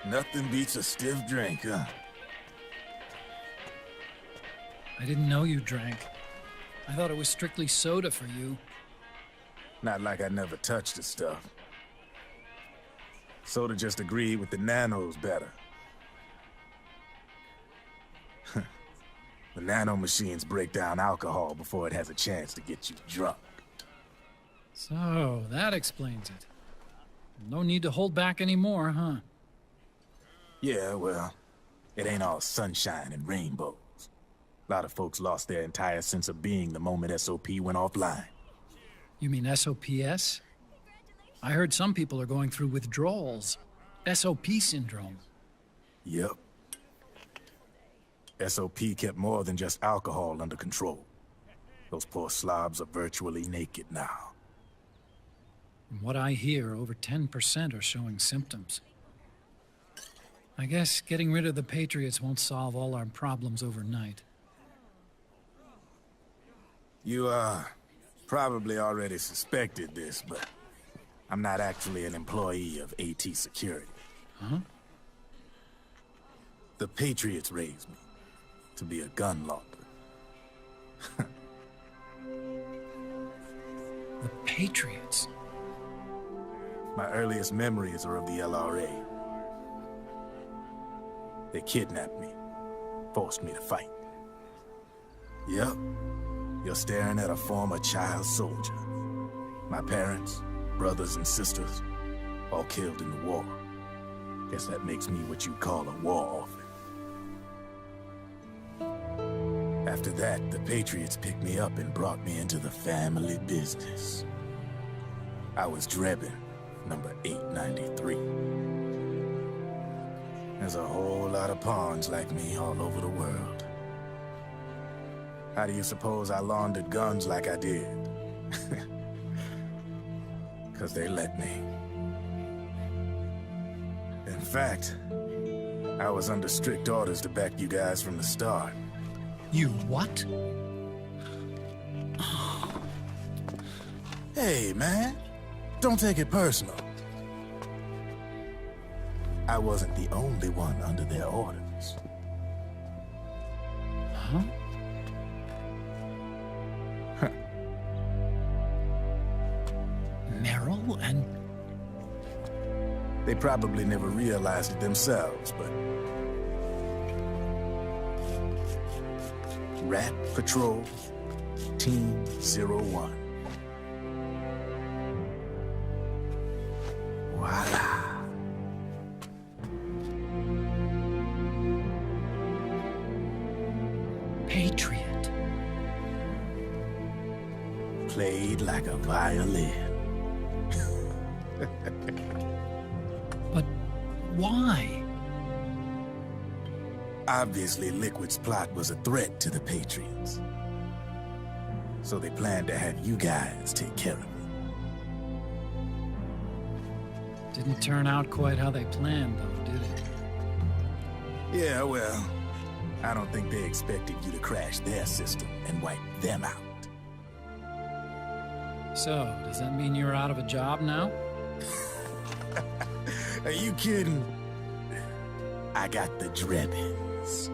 Nothing beats a stiff drink, huh? I didn't know you drank. I thought it was strictly soda for you. Not like I never touched the stuff. Soda just agreed with the nanos better. The nano machines break down alcohol before it has a chance to get you drunk. So, that explains it. No need to hold back anymore, huh? Yeah, well, it ain't all sunshine and rainbows. A lot of folks lost their entire sense of being the moment SOP went offline. You mean SOPS? I heard some people are going through withdrawals. SOP syndrome. Yep. SOP kept more than just alcohol under control. Those poor slobs are virtually naked now. From what I hear, over 10% are showing symptoms. I guess getting rid of the Patriots won't solve all our problems overnight. You, probably already suspected this, but I'm not actually an employee of AT Security. Huh? The Patriots raised me to be a gun launder. The Patriots? My earliest memories are of the LRA. They kidnapped me, forced me to fight. Yep, you're staring at a former child soldier. My parents, brothers and sisters, all killed in the war. Guess that makes me what you'd call a war orphan. After that, the Patriots picked me up and brought me into the family business. I was Drebin, number 893. There's a whole lot of pawns like me all over the world. How do you suppose I laundered guns like I did? 'Cause they let me. In fact, I was under strict orders to back you guys from the start. You what? Hey, man. Don't take it personal. I wasn't the only one under their orders. Huh? Merrill and... They probably never realized it themselves, but... Rat Patrol, Team 01. Voila. Patriot. Played like a violin. But why? Obviously, Liquid's plot was a threat to the Patriots. So they planned to have you guys take care of it. Didn't turn out quite how they planned, though, did it? Yeah, well, I don't think they expected you to crash their system and wipe them out. So, does that mean you're out of a job now? Are you kidding? I got the Drebins.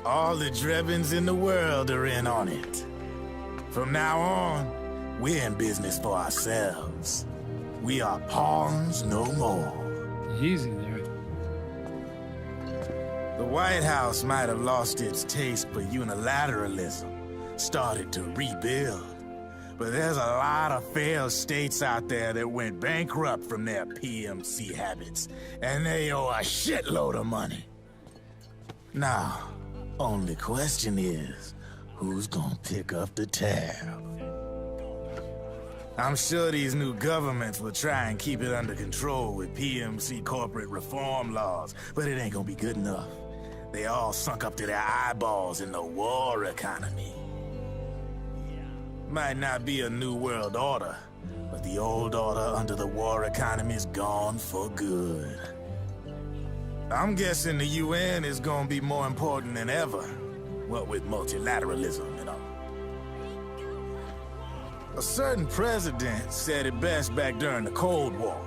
All the Drebins in the world are in on it. From now on, we're in business for ourselves. We are pawns no more. Easy there. The White House might have lost its taste for unilateralism, started to rebuild. But there's a lot of failed states out there that went bankrupt from their PMC habits, and they owe a shitload of money. Now, only question is, who's gonna pick up the tab? I'm sure these new governments will try and keep it under control with PMC corporate reform laws, but it ain't gonna be good enough. They all sunk up to their eyeballs in the war economy. Might not be a new world order, but the old order under the war economy's gone for good. I'm guessing the UN is gonna be more important than ever, what with multilateralism and all. A certain president said it best back during the Cold War.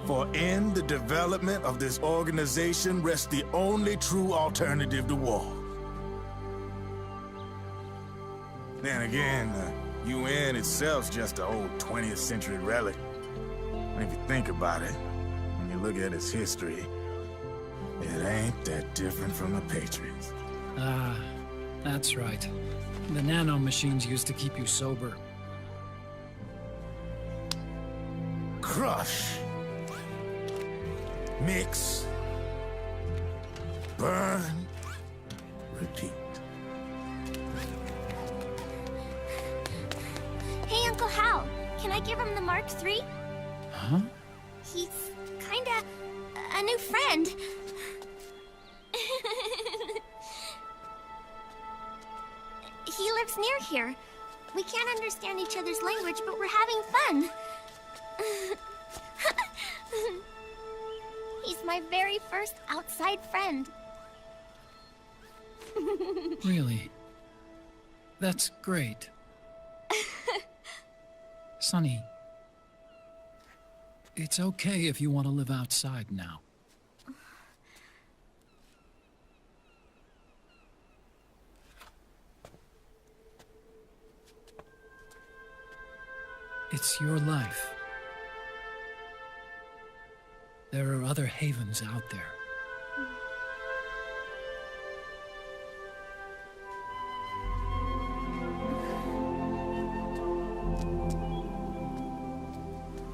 For in the development of this organization rests the only true alternative to war. Then again, the UN itself's just an old 20th century relic. And if you think about it, when you look at its history, it ain't that different from the Patriots. Ah, that's right. The nano machines used to keep you sober. Crush. Mix. Burn. Repeat. Hey, Uncle Hal, can I give him the Mark III? Huh? He's kinda a new friend. He lives near here. We can't understand each other's language, but we're having fun. He's my very first outside friend. Really? That's great. Sonny, it's okay if you want to live outside now. It's your life. There are other havens out there.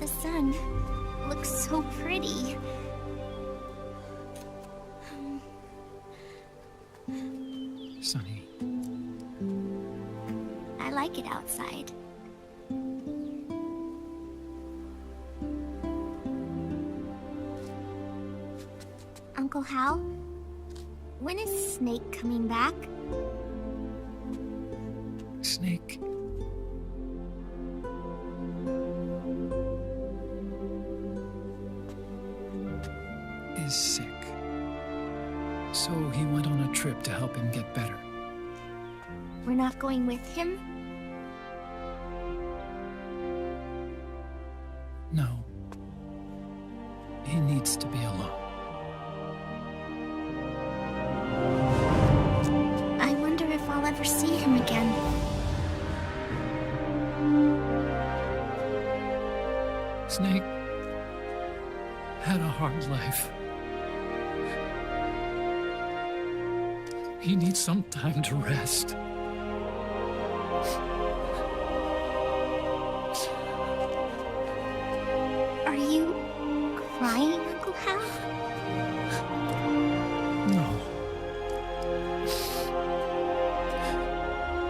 The sun looks so pretty. Sonny, I like it outside. Uncle Hal, when is Snake coming back? Snake. Is sick. So he went on a trip to help him get better. We're not going with him? No. He needs to be alone. I wonder if I'll ever see him again. Snake had a hard life. He needs some time to rest. Are you crying, Uncle Hal? No.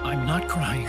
I'm not crying.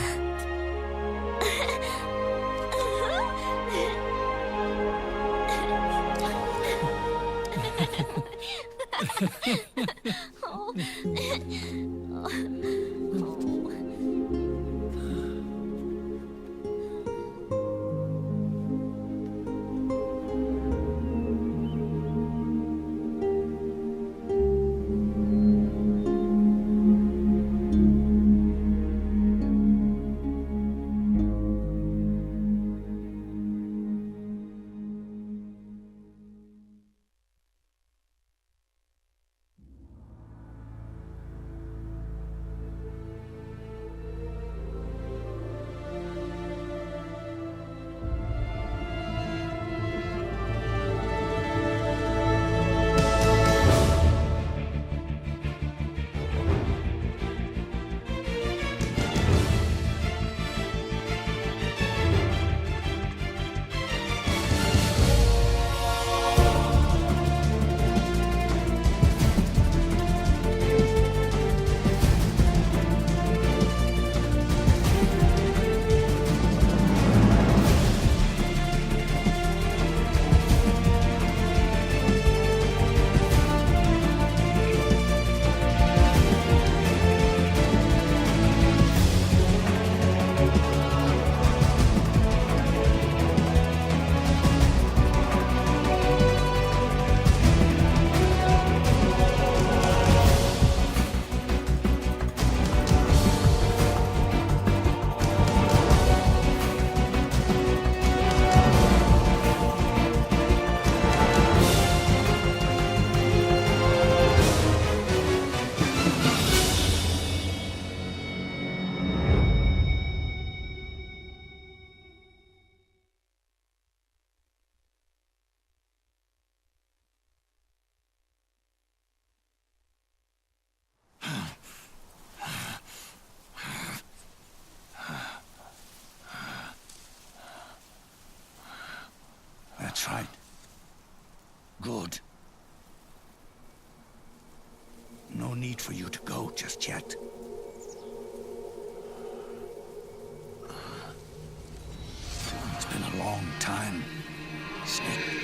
need for you to go just yet. It's been a long time, Snake.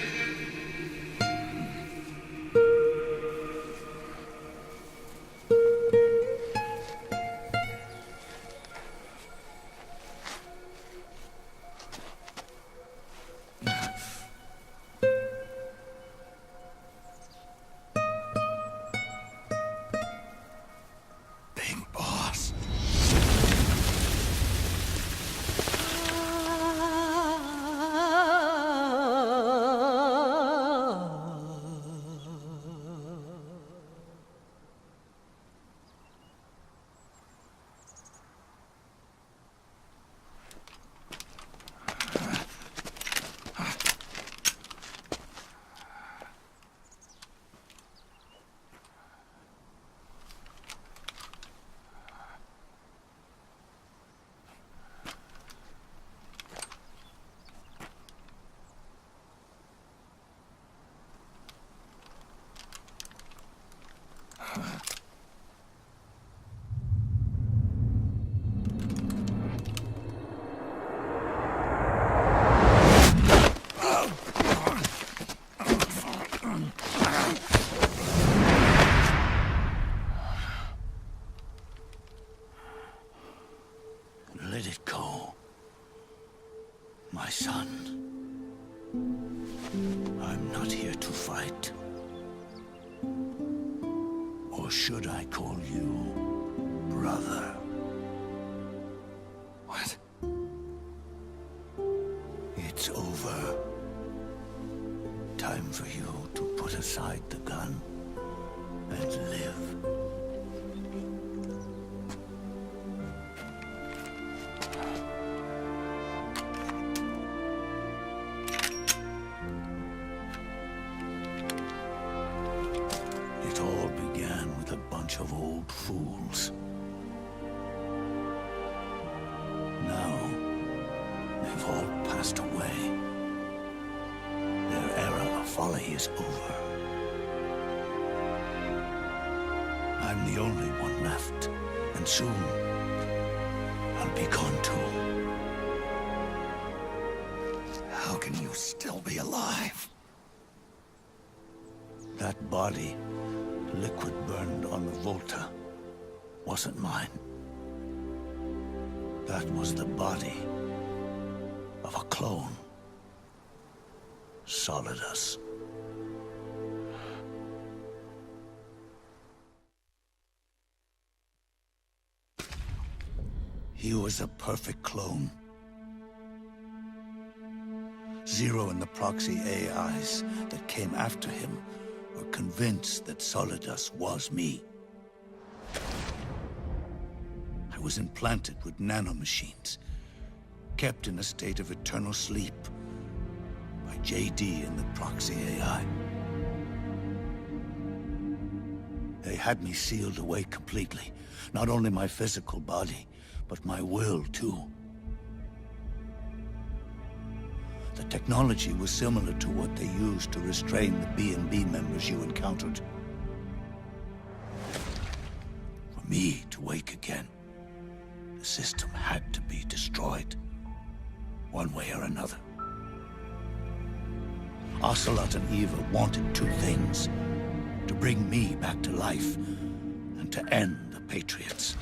Let it go, my son. I'm not here to fight. Or should I call you brother? What? It's over. Time for you to put aside the gun and live. It all began with a bunch of old fools. Now, they've all passed away. Their era of folly is over. I'm the only one left, and soon I'll be gone too. How can you still be alive? That body, liquid burned on the Volta, wasn't mine. That was the body of a clone. Solidus. He was a perfect clone. Zero and the proxy AIs that came after him were convinced that Solidus was me. I was implanted with nanomachines, kept in a state of eternal sleep by JD and the proxy AI. They had me sealed away completely, not only my physical body, but my will too. The technology was similar to what they used to restrain the B&B members you encountered. For me to wake again, the system had to be destroyed, one way or another. Ocelot and Eva wanted two things: to bring me back to life, and to end the Patriots.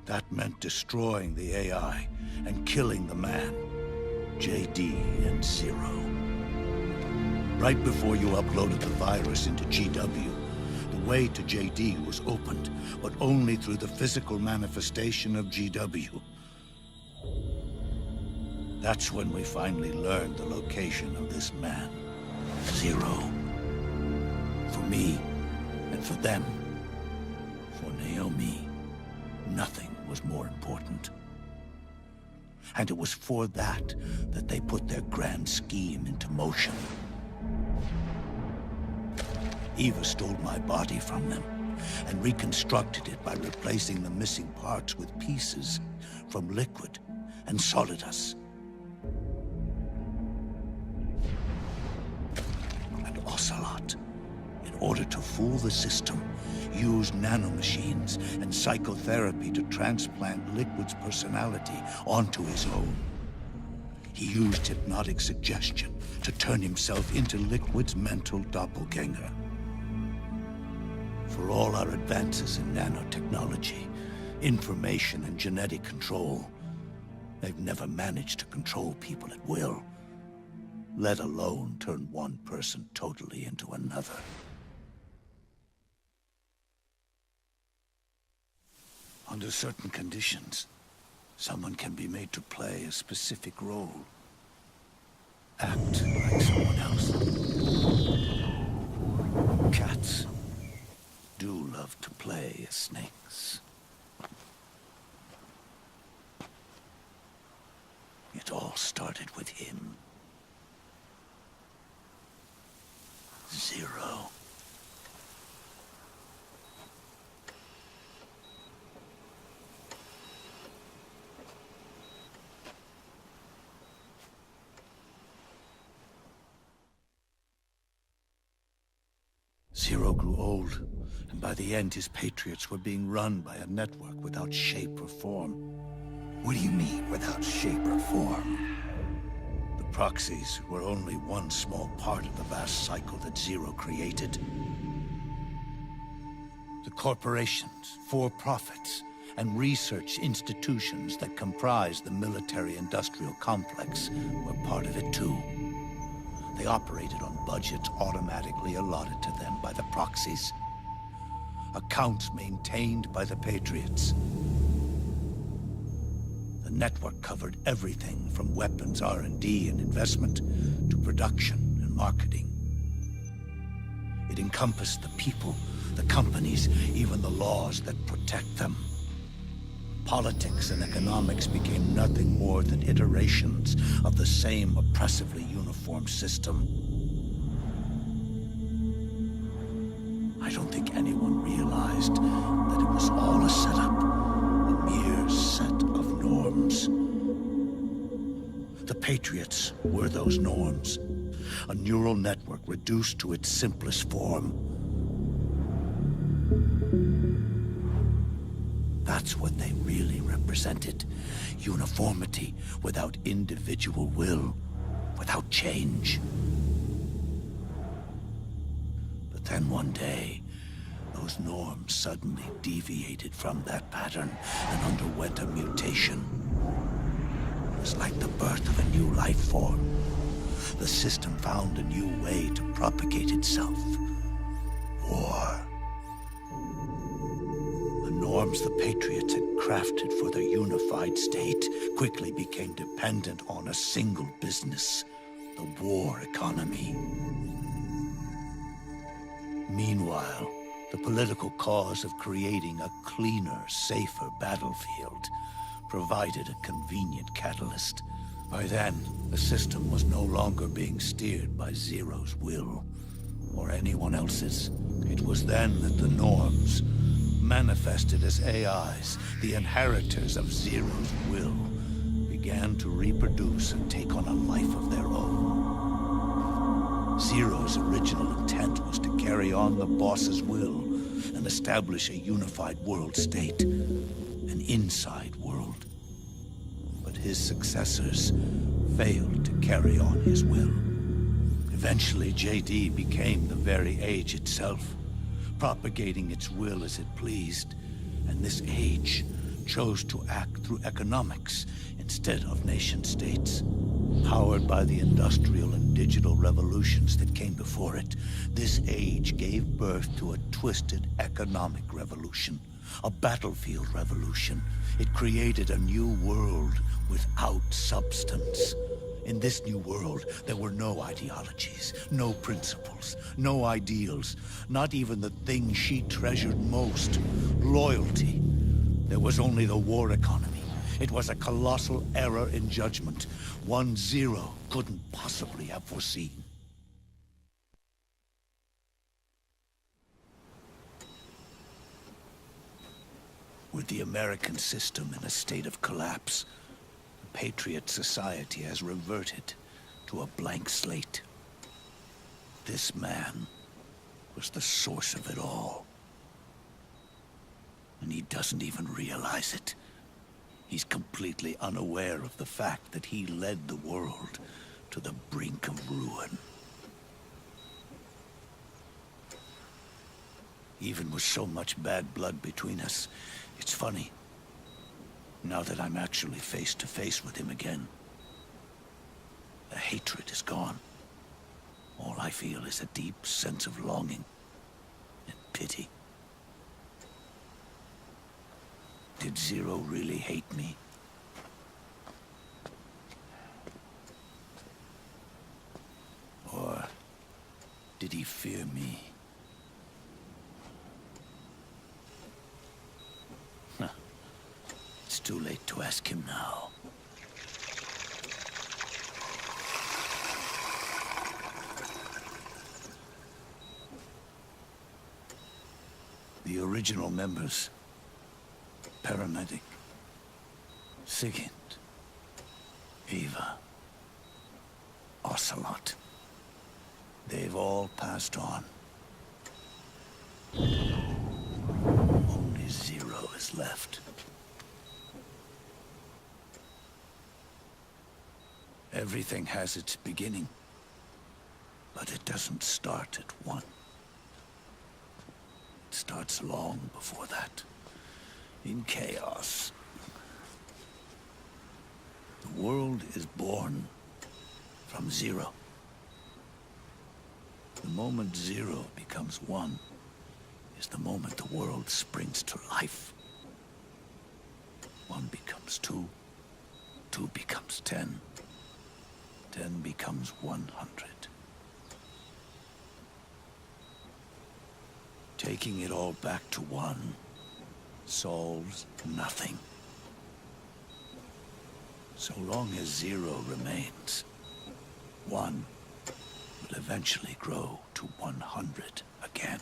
That meant destroying the AI and killing the man, JD and Zero. Right before you uploaded the virus into GW, the way to JD was opened, but only through the physical manifestation of GW. That's when we finally learned the location of this man, Zero. For me, and for them, for Naomi, nothing was more important. And it was for that they put their grand scheme into motion. Eva stole my body from them and reconstructed it by replacing the missing parts with pieces from Liquid and Solidus. And Ocelot, in order to fool the system, used nanomachines and psychotherapy to transplant Liquid's personality onto his own. He used hypnotic suggestion to turn himself into Liquid's mental doppelganger. For all our advances in nanotechnology, information and genetic control, they've never managed to control people at will, let alone turn one person totally into another. Under certain conditions, someone can be made to play a specific role. Act like someone else. Cats do love to play as snakes. It all started with him. Zero. Zero grew old, and by the end his Patriots were being run by a network without shape or form. What do you mean, without shape or form? The proxies were only one small part of the vast cycle that Zero created. The corporations, for-profits, and research institutions that comprise the military-industrial complex were part of it too. They operated on budgets automatically allotted to them by the proxies. Accounts maintained by the Patriots. The network covered everything from weapons R&D and investment to production and marketing. It encompassed the people, the companies, even the laws that protect them. Politics and economics became nothing more than iterations of the same oppressively uniform system. I don't think anyone realized that it was all a setup, a mere set of norms. The Patriots were those norms, a neural network reduced to its simplest form. That's what they really represented. Uniformity without individual will, without change. But then one day, those norms suddenly deviated from that pattern and underwent a mutation. It was like the birth of a new life form. The system found a new way to propagate itself. War. Norms the Patriots had crafted for their unified state quickly became dependent on a single business, the war economy. Meanwhile, the political cause of creating a cleaner, safer battlefield provided a convenient catalyst. By then, the system was no longer being steered by Zero's will, or anyone else's. It was then that the norms, manifested as AIs, the inheritors of Zero's will, began to reproduce and take on a life of their own. Zero's original intent was to carry on the boss's will and establish a unified world state, an inside world. But his successors failed to carry on his will. Eventually, JD became the very age itself, propagating its will as it pleased, and this age chose to act through economics instead of nation-states. Powered by the industrial and digital revolutions that came before it, this age gave birth to a twisted economic revolution, a battlefield revolution. It created a new world without substance. In this new world, there were no ideologies, no principles, no ideals, not even the thing she treasured most, loyalty. There was only the war economy. It was a colossal error in judgment, one Zero couldn't possibly have foreseen. With the American system in a state of collapse, Patriot society has reverted to a blank slate. This man was was the source of it all. And he doesn't even realize it. He's completely unaware of the fact that he led the world to the brink of ruin. Even with so much bad blood between us, it's funny. Now that I'm actually face to face with him again, the hatred is gone. All I feel is a deep sense of longing and pity. Did Zero really hate me? Or did he fear me? Huh. It's too late to ask him now. The original members, Paramedic, Sigint, Eva, Ocelot, they've all passed on. Only Zero is left. Everything has its beginning, but it doesn't start at one. It starts long before that, in chaos. The world is born from zero. The moment zero becomes one is the moment the world springs to life. One becomes two, two becomes 10, 10 becomes 100. Taking it all back to one solves nothing. So long as zero remains, one will eventually grow to 100 again.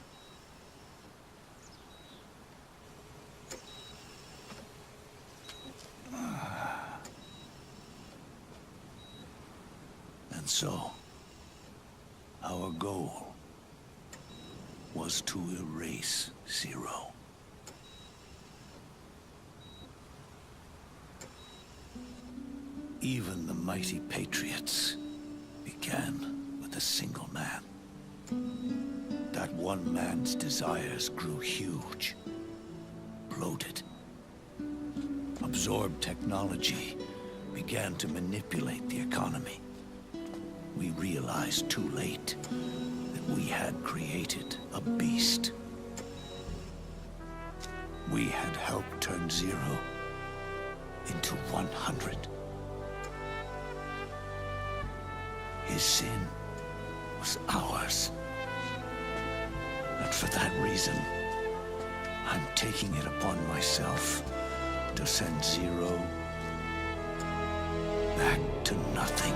And so, our goal was to erase Zero. Even the mighty Patriots began with a single man. That one man's desires grew huge, bloated, absorbed technology, began to manipulate the economy. We realized too late that we had created a beast. We had helped turn Zero into 100. His sin was ours. And for that reason, I'm taking it upon myself to send Zero back to nothing.